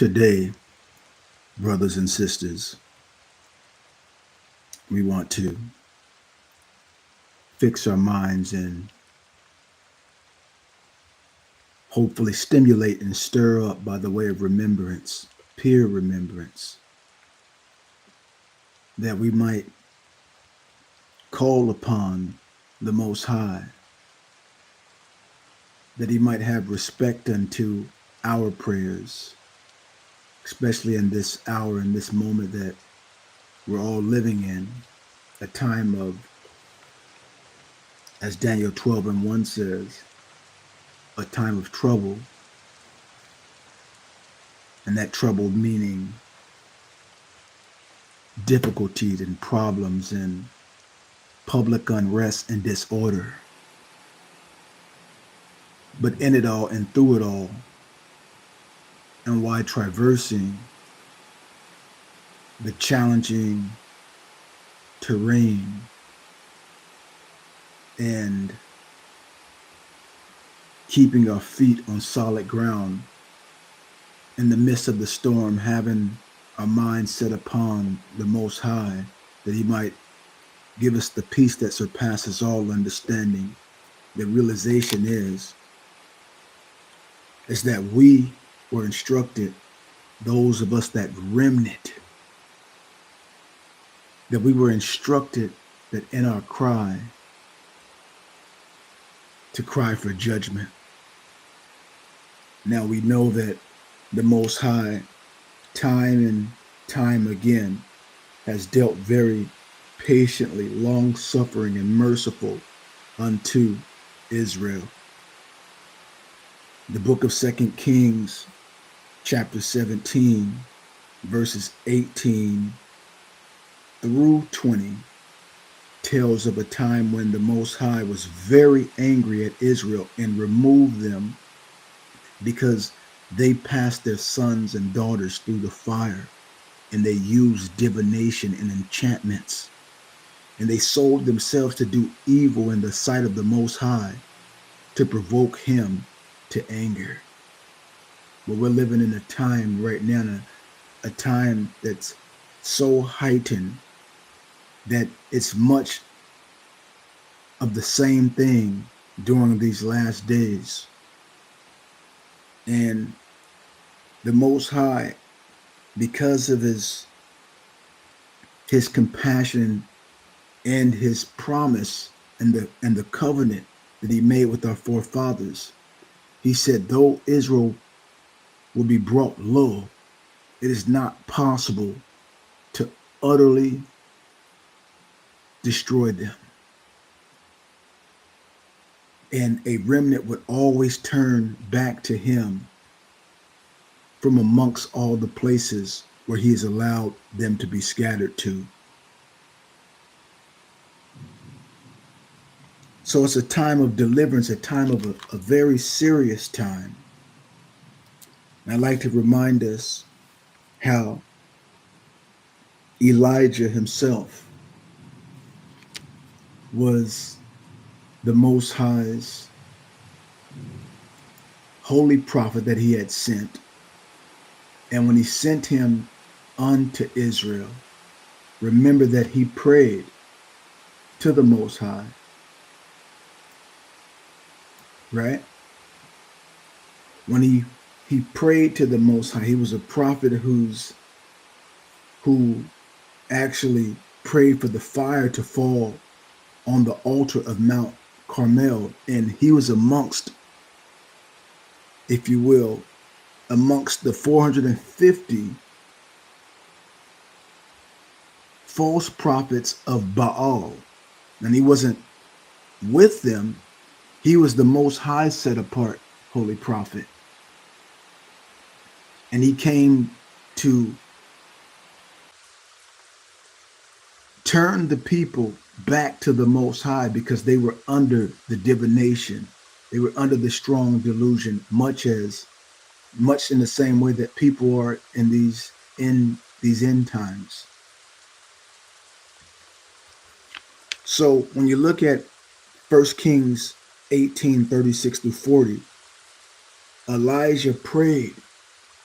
Today, brothers and sisters, we want to fix our minds and hopefully stimulate and stir up by the way of remembrance, peer remembrance, that we might call upon the Most High, that He might have respect unto our prayers, especially in this hour, in this moment that we're all living in, a time of, as Daniel 12:1 says, a time of trouble. And that trouble meaning difficulties and problems and public unrest and disorder. But in it all and through it all, and while traversing the challenging terrain and keeping our feet on solid ground in the midst of the storm, having our minds set upon the Most High, that He might give us the peace that surpasses all understanding. The realization is that we were instructed, those of us that remnant, that we were instructed that in our cry, to cry for judgment. Now we know that the Most High, time and time again, has dealt very patiently, long-suffering, and merciful unto Israel. The book of 2 Kings, chapter 17, verses 18 through 20, tells of a time when the Most High was very angry at Israel and removed them because they passed their sons and daughters through the fire, and they used divination and enchantments, and they sold themselves to do evil in the sight of the Most High to provoke Him to anger. But we're living in a time right now, a time that's so heightened that it's much of the same thing during these last days. And the Most High, because of his compassion and His promise and the covenant that He made with our forefathers, He said, though Israel will be brought low, it is not possible to utterly destroy them. And a remnant would always turn back to Him from amongst all the places where He has allowed them to be scattered to. So it's a time of deliverance, a time of a very serious time. And I'd like to remind us how Elijah himself was the Most High's holy prophet that He had sent. And when He sent him unto Israel, remember that he prayed to the Most High, right? When he prayed to the Most High, he was a prophet who actually prayed for the fire to fall on the altar of Mount Carmel, and he was amongst, if you will, amongst the 450 false prophets of Baal. And he wasn't with them. He was the Most High set apart holy prophet. And he came to turn the people back to the Most High because they were under the divination. They were under the strong delusion, much in the same way that people are in these end times. So when you look at 1 Kings 18:36-40, Elijah prayed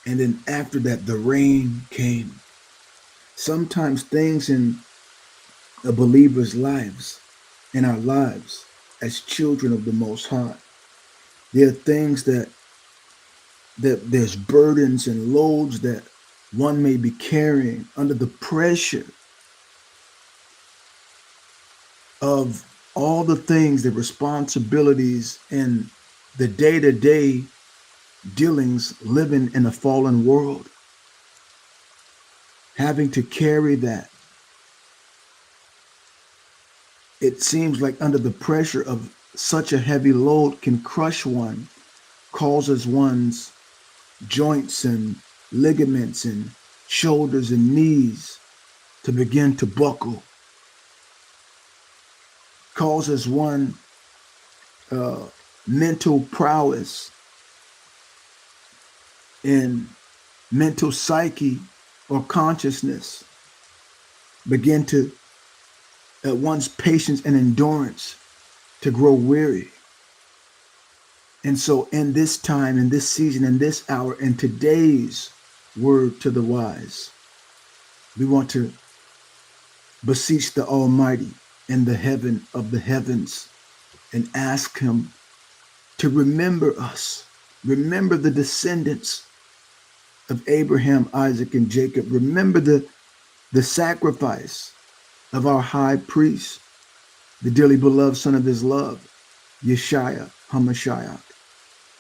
And then after that, the rain came. Sometimes things in a believer's lives, in our lives, as children of the Most High, there are things that there's burdens and loads that one may be carrying under the pressure of all the things, the responsibilities, and the day-to-day dealings living in a fallen world. Having to carry that. It seems like under the pressure of such a heavy load can crush one, causes one's joints and ligaments and shoulders and knees to begin to buckle, causes one mental prowess and mental psyche or consciousness begin to one's patience and endurance to grow weary. And so in this time, in this season, in this hour, in today's word to the wise, we want to beseech the Almighty in the heaven of the heavens and ask him to remember us, remember the descendants of Abraham, Isaac, and Jacob. Remember the sacrifice of our high priest, the dearly beloved son of his love, Yeshua HaMashiach,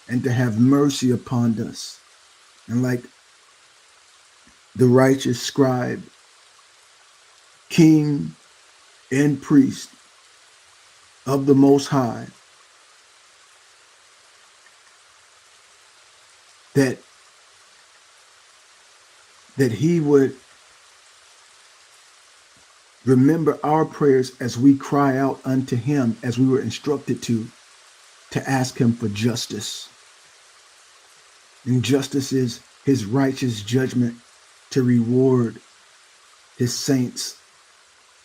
and to have mercy upon us. And like the righteous scribe, king, and priest of the Most High, that he would remember our prayers as we cry out unto him, as we were instructed to ask him for justice. And justice is his righteous judgment to reward his saints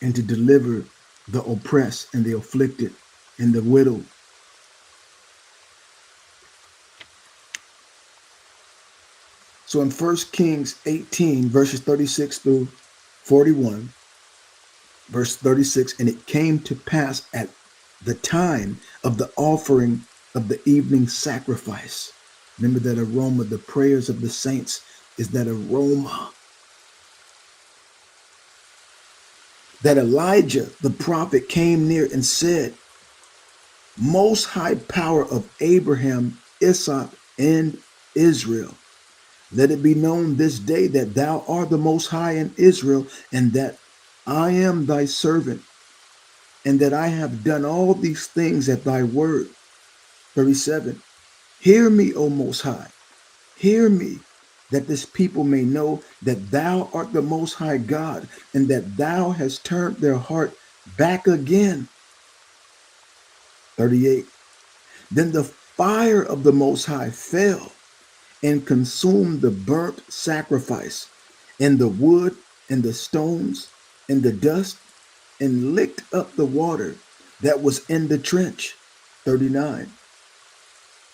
and to deliver the oppressed and the afflicted and the widow. So in 1 Kings 18, verses 36 through 41, verse 36, and it came to pass at the time of the offering of the evening sacrifice. Remember that aroma, the prayers of the saints is that aroma. That Elijah, the prophet, came near and said, Most high power of Abraham, Isaac, and Israel, let it be known this day that thou art the Most High in Israel, and that I am thy servant, and that I have done all these things at thy word. 37. Hear me, O Most High. Hear me, that this people may know that thou art the Most High God, and that thou hast turned their heart back again. 38. Then the fire of the Most High fell and consumed the burnt sacrifice, and the wood, and the stones, and the dust, and licked up the water that was in the trench. 39.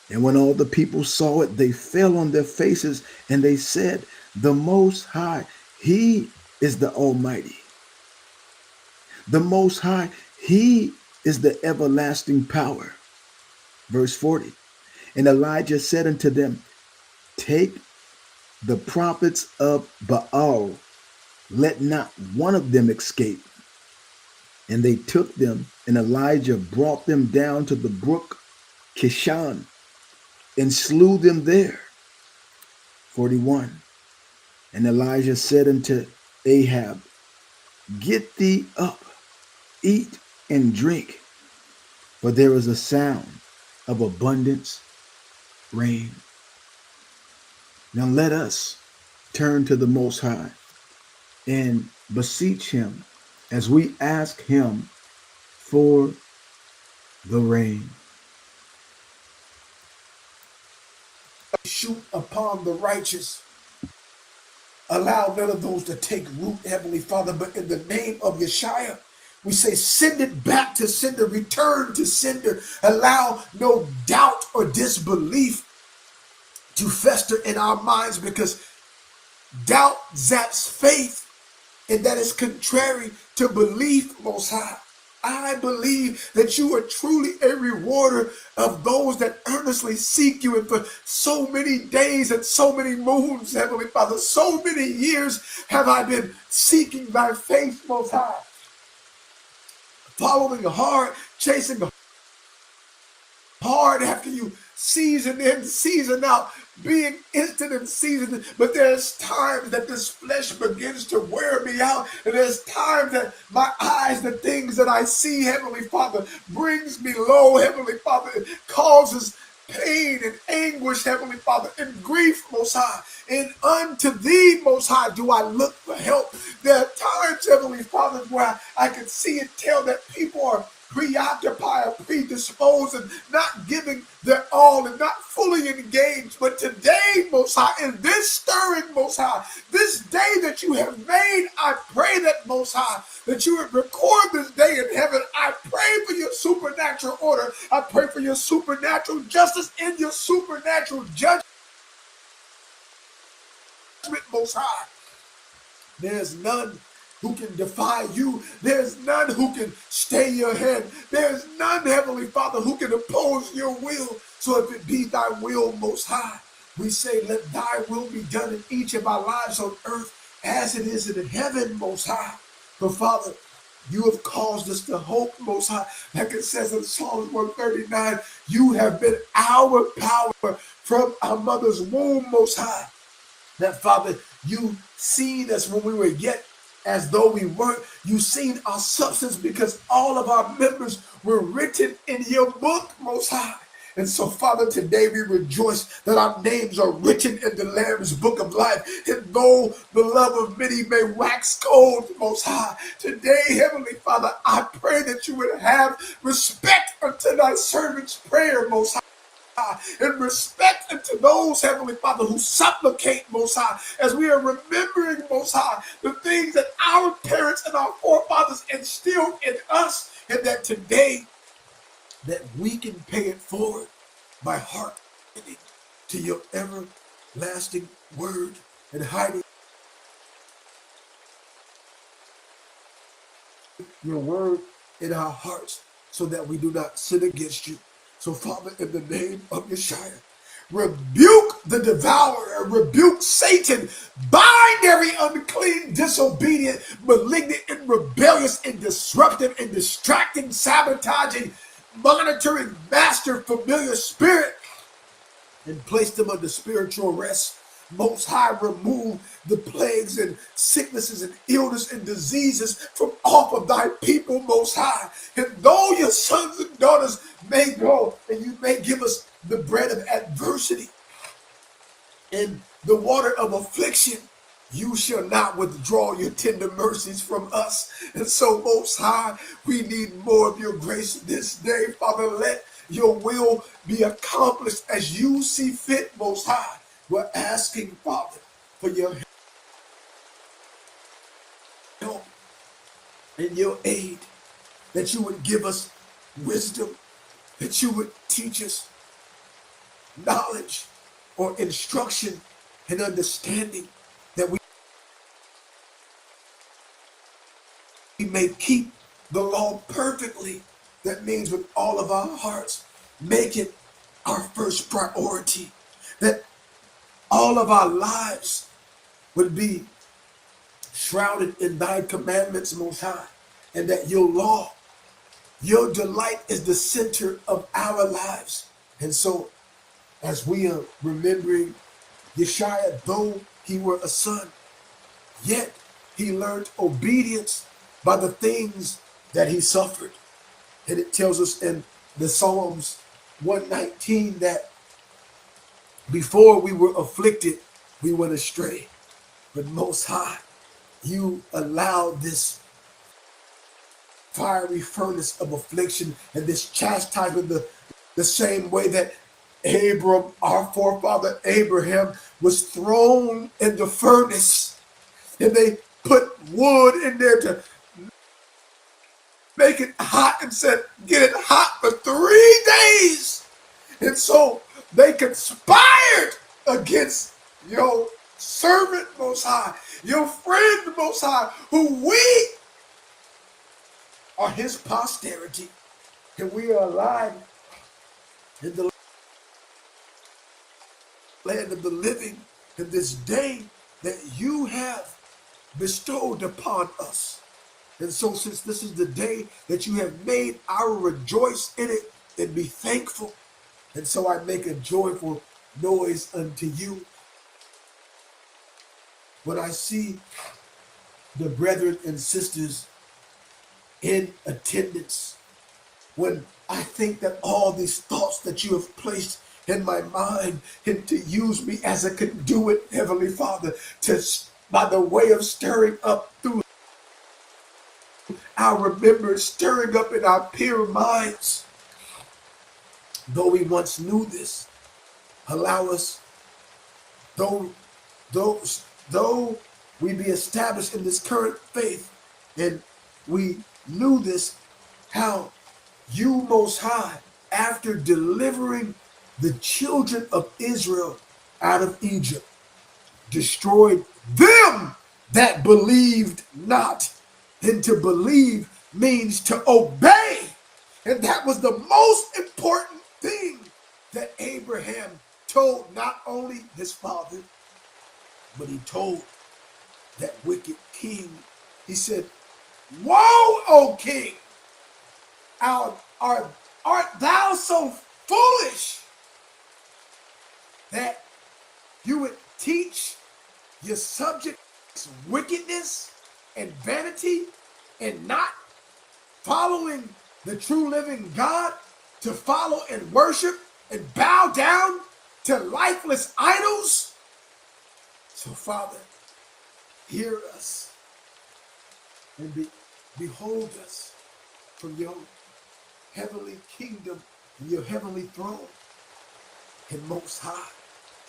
And when all the people saw it, they fell on their faces, and they said, The Most High, he is the Almighty. The Most High, he is the everlasting power. Verse 40. And Elijah said unto them, Take the prophets of Baal, let not one of them escape. And they took them, and Elijah brought them down to the brook Kishon, and slew them there. 41. And Elijah said unto Ahab, Get thee up, eat and drink, for there is a sound of abundance rain. Now let us turn to the Most High and beseech him as we ask him for the rain. Shoot upon the righteous. Allow none of those to take root, Heavenly Father, but in the name of Yeshua, we say send it back to sender, return to sender. Allow no doubt or disbelief to fester in our minds, because doubt zaps faith, and that is contrary to belief, Most High. I believe that you are truly a rewarder of those that earnestly seek you. And for so many days and so many moons, Heavenly Father, so many years have I been seeking thy face, Most High, following hard, chasing hard after you, season in, season out, being instant in season. But there's times that this flesh begins to wear me out, and there's times that my eyes, the things that I see, Heavenly Father, brings me low, Heavenly Father. It causes pain and anguish, Heavenly Father, and grief, Most High. And unto thee, Most High, do I look for help. There are times, Heavenly Father, where I can see and tell that people are preoccupied or predisposed and not giving their all and not fully engaged. But today, Most High, in this stirring, Most High, this day that you have made, I pray that, Most High, that you would record this day in heaven. I pray for your supernatural order. I pray for your supernatural justice and your supernatural judgment, Most High. There's none who can defy you. There's none who can stay your hand. There's none, Heavenly Father, who can oppose your will. So if it be thy will, Most High, we say, let thy will be done in each of our lives on earth as it is in heaven, Most High. But Father, you have caused us to hope, Most High. Like it says in Psalms 139, you have been our power from our mother's womb, Most High. That, Father, you seen us when we were yet as though we weren't. You seen our substance, because all of our members were written in your book, Most High. And so, Father, today we rejoice that our names are written in the Lamb's book of life. And though the love of many may wax cold, Most High, today, Heavenly Father, I pray that you would have respect unto thy servant's prayer, Most High. And respect unto those, Heavenly Father, who supplicate, Most High, as we are remembering, Most High, the things that our parents and our forefathers instilled in us, and that today that we can pay it forward by hearkening to your everlasting word and hiding your word in our hearts so that we do not sin against you. So, Father, in the name of Yeshua, rebuke the devourer, rebuke Satan, bind every unclean, disobedient, malignant, and rebellious, and disruptive, and distracting, sabotaging, monitoring, master, familiar spirit, and place them under spiritual arrest. Most High, remove the plagues and sicknesses and illness and diseases from off of thy people, Most High. And though your sons and daughters may go, and you may give us the bread of adversity and the water of affliction, you shall not withdraw your tender mercies from us. And so, Most High, we need more of your grace this day. Father, let your will be accomplished as you see fit, Most High. We're asking, Father, for your help and your aid, that you would give us wisdom, that you would teach us knowledge or instruction and understanding, that we may keep the law perfectly. That means with all of our hearts, make it our first priority, that all of our lives would be shrouded in thy commandments, Most High, and that your law, your delight is the center of our lives. And so, as we are remembering Yeshua, though he were a son, yet he learned obedience by the things that he suffered. And it tells us in the Psalms 119 that before we were afflicted, we went astray. But Most High, you allowed this fiery furnace of affliction and this chastisement, the same way that Abram, our forefather Abraham, was thrown in the furnace. And they put wood in there to make it hot and said, get it hot for 3 days. And so they conspired against your servant Most High, your friend Most High, who we are his posterity, and we are alive in the land of the living in this day that you have bestowed upon us. And so since this is the day that you have made, I will rejoice in it and be thankful. And so I make a joyful noise unto you when I see the brethren and sisters in attendance, when I think that all these thoughts that you have placed in my mind and to use me as a conduit, Heavenly Father, to by the way of stirring up through our remembrance, stirring up in our pure minds. Though we once knew this, allow us, though we be established in this current faith, and we knew this, how you, Most High, after delivering the children of Israel out of Egypt, destroyed them that believed not. And to believe means to obey. And that was the most important thing that Abraham told not only his father, but he told that wicked king. He said, "Woe, O king! Art thou so foolish that you would teach your subjects wickedness and vanity and not following the true living God, to follow and worship and bow down to lifeless idols?" So, Father, hear us and behold us from your heavenly kingdom and your heavenly throne. And Most High,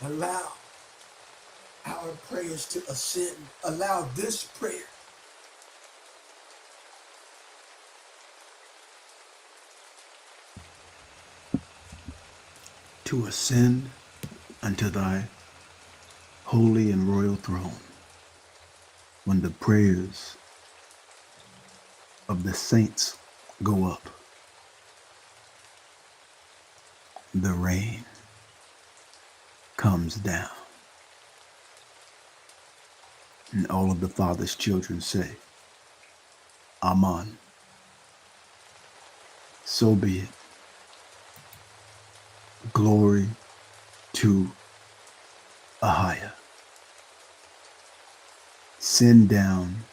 allow our prayers to ascend. Allow this prayer to ascend unto thy holy and royal throne. When the prayers of the saints go up, the rain comes down. And all of the Father's children say, Amen. So be it. Glory to Ahia. Send down